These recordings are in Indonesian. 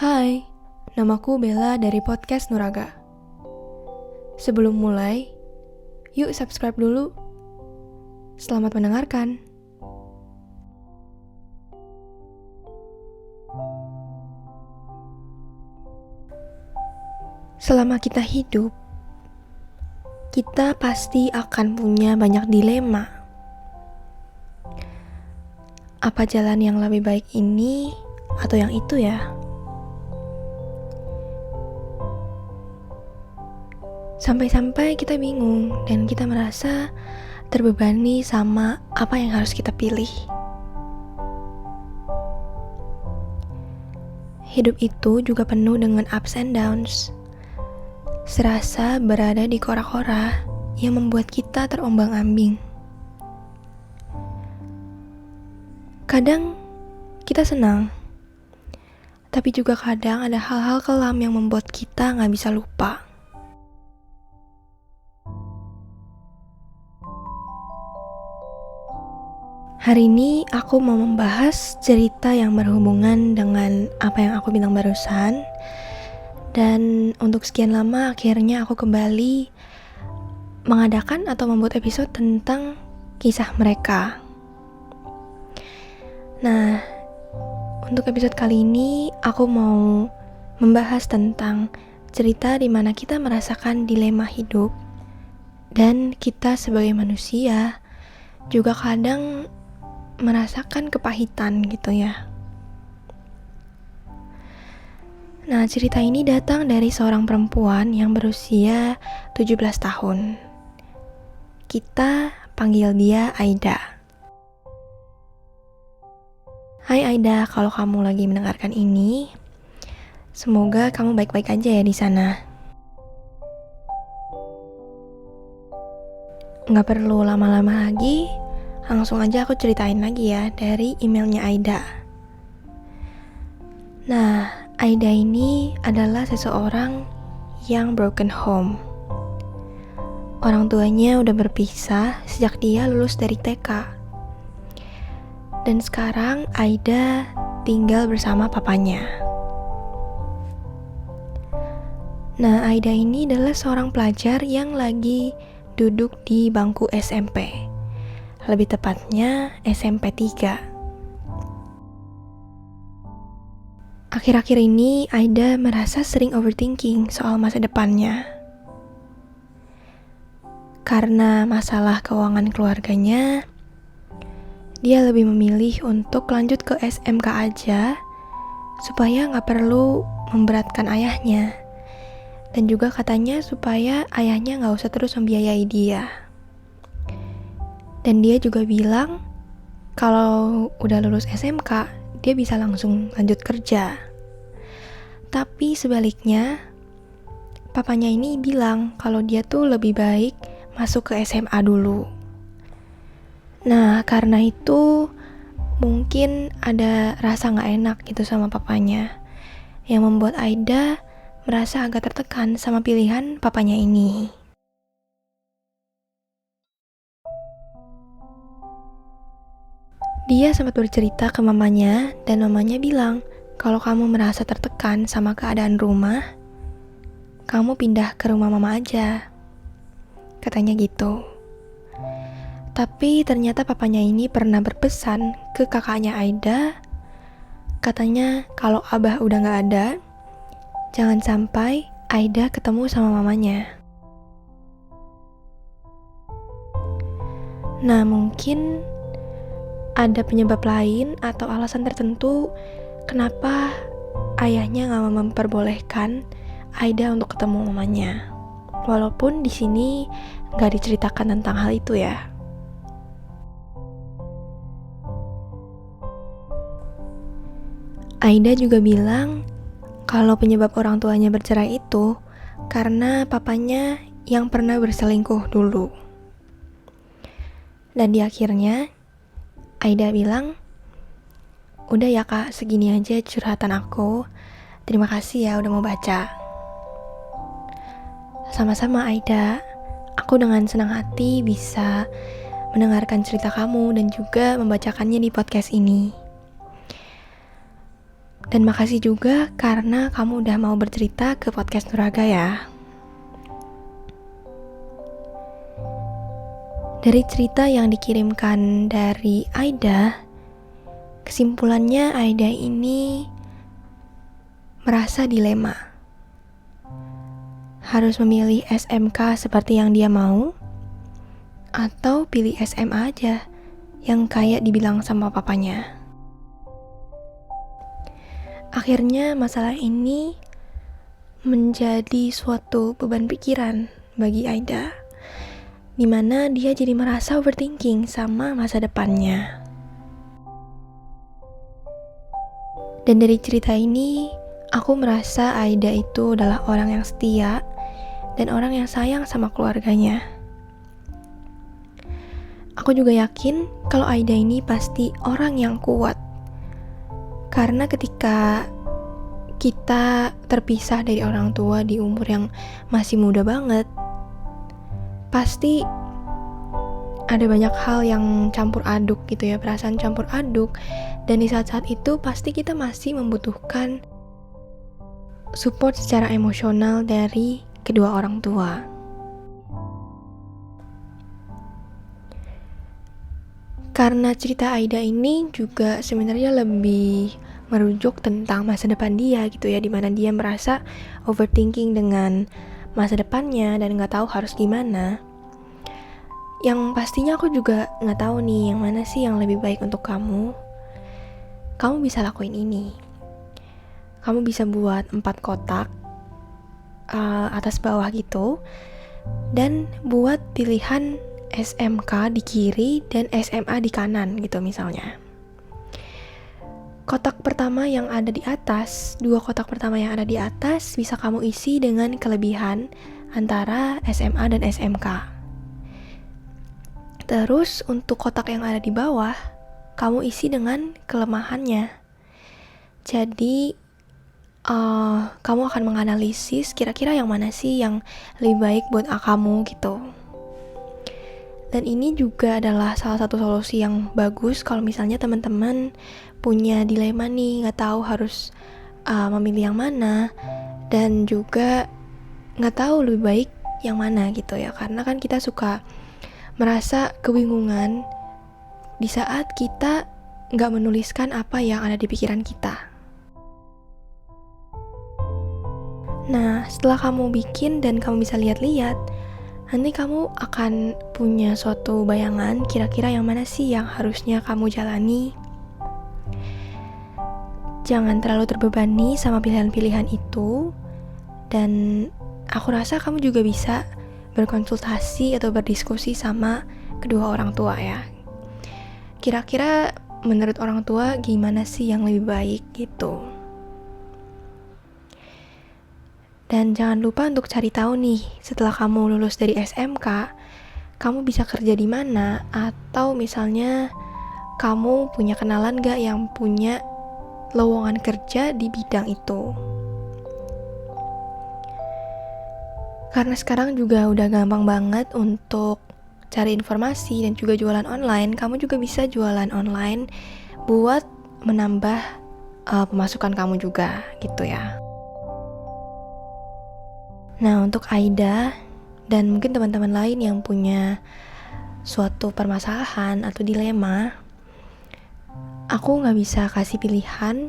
Hai, namaku Bella dari podcast Nuraga. Sebelum mulai, yuk subscribe dulu. Selamat mendengarkan. Selama kita hidup, kita pasti akan punya banyak dilema. Apa jalan yang lebih baik ini atau yang itu ya? Sampai-sampai kita bingung dan kita merasa terbebani sama apa yang harus kita pilih. Hidup itu juga penuh dengan ups and downs. Serasa berada di kora-kora yang membuat kita terombang-ambing. Kadang kita senang, tapi juga kadang ada hal-hal kelam yang membuat kita gak bisa lupa. Hari ini aku mau membahas cerita yang berhubungan dengan apa yang aku bilang barusan. Dan untuk sekian lama akhirnya aku kembali mengadakan atau membuat episode tentang kisah mereka. Nah, untuk episode kali ini aku mau membahas tentang cerita di mana kita merasakan dilema hidup. Dan kita sebagai manusia juga kadang merasakan kepahitan gitu ya. Nah, cerita ini datang dari seorang perempuan yang berusia 17 tahun. Kita panggil dia Aida. Hai Aida, kalau kamu lagi mendengarkan ini, semoga kamu baik-baik aja ya di sana. Nggak perlu lama-lama lagi, langsung aja aku ceritain lagi ya dari emailnya Aida. Nah, Aida ini adalah seseorang yang broken home. Orang tuanya udah berpisah sejak dia lulus dari TK. Dan sekarang Aida tinggal bersama papanya. Nah, Aida ini adalah seorang pelajar yang lagi duduk di bangku SMP. Lebih tepatnya SMP 3. Akhir-akhir ini Aida merasa sering overthinking soal masa depannya. Karena masalah keuangan keluarganya, dia lebih memilih untuk lanjut ke SMK aja supaya gak perlu memberatkan ayahnya. Dan juga katanya supaya ayahnya gak usah terus membiayai dia. Dan dia juga bilang kalau udah lulus SMK, dia bisa langsung lanjut kerja. Tapi sebaliknya, papanya ini bilang kalau dia tuh lebih baik masuk ke SMA dulu. Nah, karena itu mungkin ada rasa gak enak gitu sama papanya, yang membuat Aida merasa agak tertekan sama pilihan papanya ini. Dia sempat bercerita ke mamanya dan mamanya bilang, kalau kamu merasa tertekan sama keadaan rumah, kamu pindah ke rumah mama aja. Katanya gitu. Tapi ternyata papanya ini pernah berpesan ke kakaknya Aida, katanya kalau abah udah gak ada, jangan sampai Aida ketemu sama mamanya. Nah, mungkin ada penyebab lain atau alasan tertentu kenapa ayahnya gak memperbolehkan Aida untuk ketemu mamanya. Walaupun di sini gak diceritakan tentang hal itu ya. Aida juga bilang kalau penyebab orang tuanya bercerai itu karena papanya yang pernah berselingkuh dulu. Dan di akhirnya Aida bilang, udah ya kak, segini aja curhatan aku. Terima kasih ya udah mau baca. Sama-sama Aida, aku dengan senang hati bisa mendengarkan cerita kamu dan juga membacakannya di podcast ini. Dan makasih juga karena kamu udah mau bercerita ke podcast Nuraga ya. Dari cerita yang dikirimkan dari Aida, kesimpulannya Aida ini merasa dilema. Harus memilih SMK seperti yang dia mau, atau pilih SMA aja yang kayak dibilang sama papanya. Akhirnya masalah ini menjadi suatu beban pikiran bagi Aida, dimana dia jadi merasa overthinking sama masa depannya. Dan dari cerita ini, aku merasa Aida itu adalah orang yang setia dan orang yang sayang sama keluarganya. Aku juga yakin kalau Aida ini pasti orang yang kuat. Karena ketika kita terpisah dari orang tua di umur yang masih muda banget, pasti ada banyak hal yang campur aduk gitu ya, perasaan campur aduk. Dan di saat-saat itu pasti kita masih membutuhkan support secara emosional dari kedua orang tua. Karena cerita Aida ini juga sebenarnya lebih merujuk tentang masa depan dia gitu ya, dimana dia merasa overthinking dengan masa depannya dan gak tahu harus gimana. Yang pastinya aku juga gak tahu nih yang mana sih yang lebih baik untuk kamu. Kamu bisa lakuin ini. Kamu bisa buat 4 kotak atas bawah gitu, dan buat pilihan SMK di kiri dan SMA di kanan gitu misalnya. Kotak pertama yang ada di atas, 2 kotak pertama yang ada di atas bisa kamu isi dengan kelebihan antara SMA dan SMK. Terus untuk kotak yang ada di bawah, kamu isi dengan kelemahannya. Jadi kamu akan menganalisis kira-kira yang mana sih yang lebih baik buat kamu gitu. Dan ini juga adalah salah satu solusi yang bagus kalau misalnya teman-teman punya dilema nih, gak tahu harus memilih yang mana, dan juga gak tahu lebih baik yang mana gitu ya. Karena kan kita suka merasa kebingungan di saat kita gak menuliskan apa yang ada di pikiran kita. Nah, setelah kamu bikin dan kamu bisa lihat-lihat, nanti kamu akan punya suatu bayangan kira-kira yang mana sih yang harusnya kamu jalani. Jangan terlalu terbebani sama pilihan-pilihan itu, dan aku rasa kamu juga bisa berkonsultasi atau berdiskusi sama kedua orang tua ya. Kira-kira menurut orang tua gimana sih yang lebih baik gitu. Dan jangan lupa untuk cari tahu nih, setelah kamu lulus dari SMK, kamu bisa kerja di mana, atau misalnya kamu punya kenalan gak yang punya lowongan kerja di bidang itu. Karena sekarang juga udah gampang banget untuk cari informasi dan juga jualan online, kamu juga bisa jualan online buat menambah pemasukan kamu juga gitu ya. Nah, untuk Aida dan mungkin teman-teman lain yang punya suatu permasalahan atau dilema, aku gak bisa kasih pilihan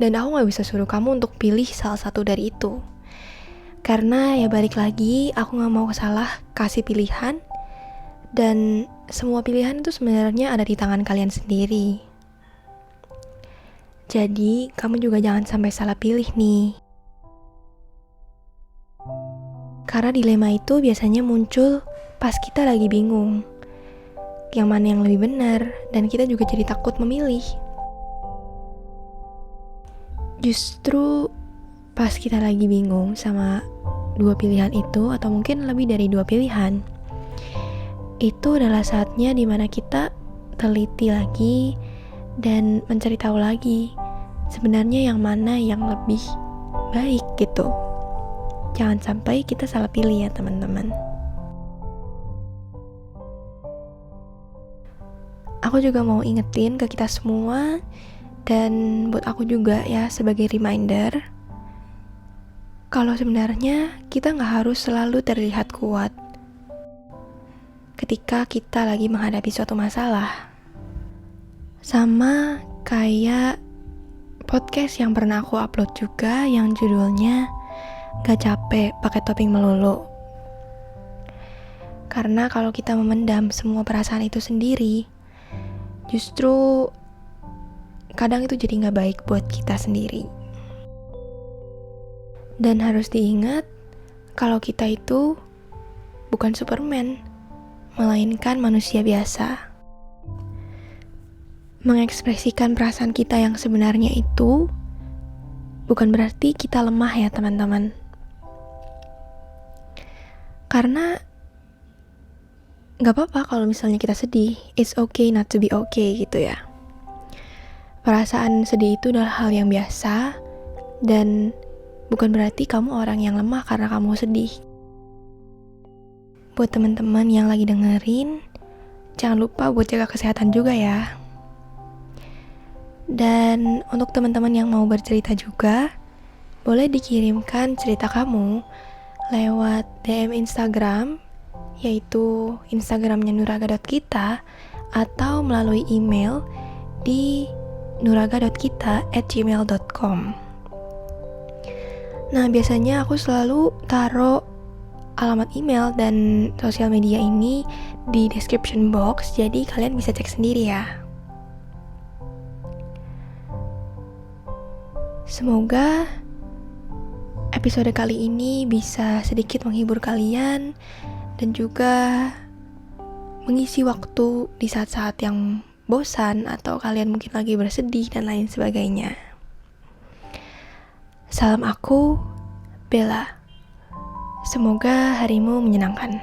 dan aku gak bisa suruh kamu untuk pilih salah satu dari itu. Karena ya balik lagi, aku gak mau salah kasih pilihan, dan semua pilihan itu sebenarnya ada di tangan kalian sendiri. Jadi, kamu juga jangan sampai salah pilih nih. Karena dilema itu biasanya muncul pas kita lagi bingung yang mana yang lebih benar, dan kita juga jadi takut memilih. Justru pas kita lagi bingung sama 2 pilihan itu, atau mungkin lebih dari 2 pilihan, itu adalah saatnya dimana kita teliti lagi dan mencari tahu lagi sebenarnya yang mana yang lebih baik gitu. Jangan sampai kita salah pilih ya teman-teman. Aku juga mau ingetin ke kita semua, Dan buat aku juga ya, sebagai reminder, kalau sebenarnya kita gak harus selalu terlihat kuat ketika kita lagi menghadapi suatu masalah. Sama kayak podcast yang pernah aku upload juga, yang judulnya Gak Capek Pakai Topeng Melulu. Karena kalau kita memendam semua perasaan itu sendiri, justru kadang itu jadi gak baik buat kita sendiri. Dan harus diingat, kalau kita itu bukan Superman, melainkan manusia biasa. Mengekspresikan perasaan kita yang sebenarnya itu bukan berarti kita lemah ya teman-teman. Karena gak apa-apa kalau misalnya kita sedih. It's okay not to be okay gitu ya. Perasaan sedih itu adalah hal yang biasa, dan bukan berarti kamu orang yang lemah karena kamu sedih. Buat teman-teman yang lagi dengerin, jangan lupa buat jaga kesehatan juga ya. Dan untuk teman-teman yang mau bercerita juga, boleh dikirimkan cerita kamu lewat DM Instagram, yaitu Instagramnya nuraga.kita, atau melalui email di nuraga.kita@gmail.com. Nah, biasanya aku selalu taruh alamat email dan sosial media ini di description box, jadi kalian bisa cek sendiri ya. Semoga episode kali ini bisa sedikit menghibur kalian dan juga mengisi waktu di saat-saat yang bosan atau kalian mungkin lagi bersedih dan lain sebagainya. Salam aku, Bella. Semoga harimu menyenangkan.